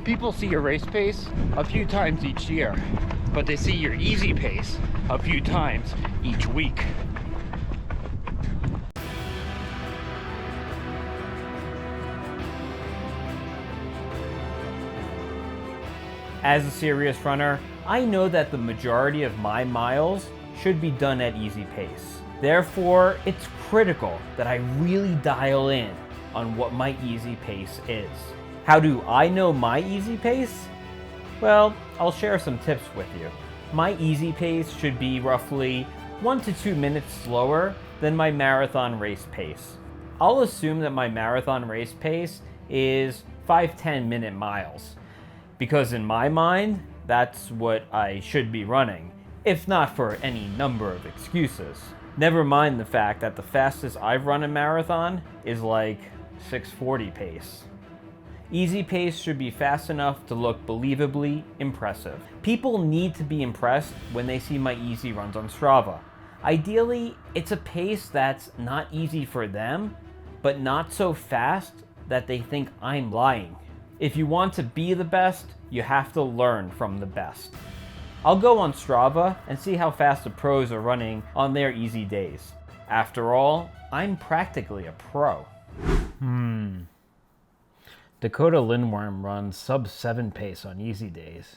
People see your race pace a few times each year, but they see your easy pace a few times each week. As a serious runner, I know that the majority of my miles should be done at easy pace. Therefore, it's critical that I really dial in on what my easy pace is. How do I know my easy pace? Well, I'll share some tips with you. My easy pace should be roughly 1 to 2 minutes slower than my marathon race pace. I'll assume that my marathon race pace is 5-10 minute miles, because in my mind, that's what I should be running, if not for any number of excuses. Never mind the fact that the fastest I've run a marathon is like 6:40 pace. Easy pace should be fast enough to look believably impressive. People need to be impressed when they see my easy runs on Strava. Ideally, it's a pace that's not easy for them, but not so fast that they think I'm lying. If you want to be the best, you have to learn from the best. I'll go on Strava and see how fast the pros are running on their easy days. After all, I'm practically a pro. Dakota Lindworm runs sub 7 pace on easy days.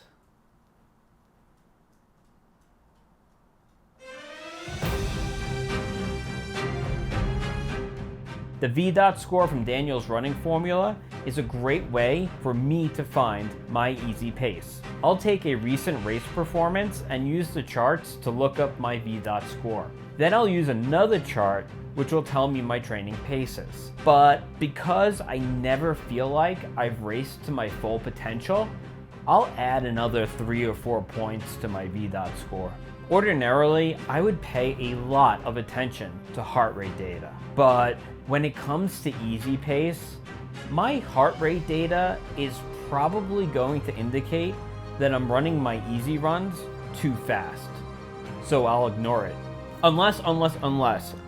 The VDOT score from Daniels Running Formula is a great way for me to find my easy pace. I'll take a recent race performance and use the charts to look up my VDOT score. Then I'll use another chart which will tell me my training paces. But because I never feel like I've raced to my full potential, I'll add another 3 or 4 points to my VDOT score. Ordinarily, I would pay a lot of attention to heart rate data. But when it comes to easy pace, my heart rate data is probably going to indicate that I'm running my easy runs too fast. So I'll ignore it. Unless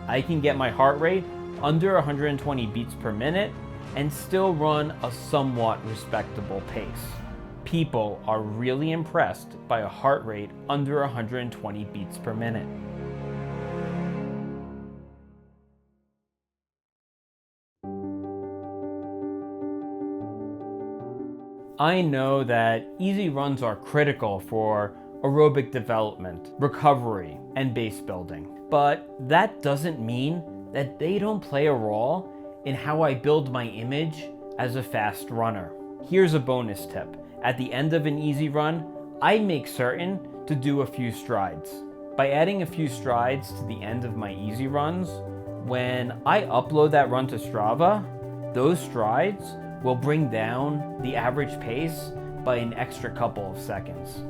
I can get my heart rate under 120 beats per minute and still run a somewhat respectable pace. People are really impressed by a heart rate under 120 beats per minute. I know that easy runs are critical for aerobic development, recovery, and base building. But that doesn't mean that they don't play a role in how I build my image as a fast runner. Here's a bonus tip. At the end of an easy run, I make certain to do a few strides. By adding a few strides to the end of my easy runs, when I upload that run to Strava, those strides will bring down the average pace by an extra couple of seconds.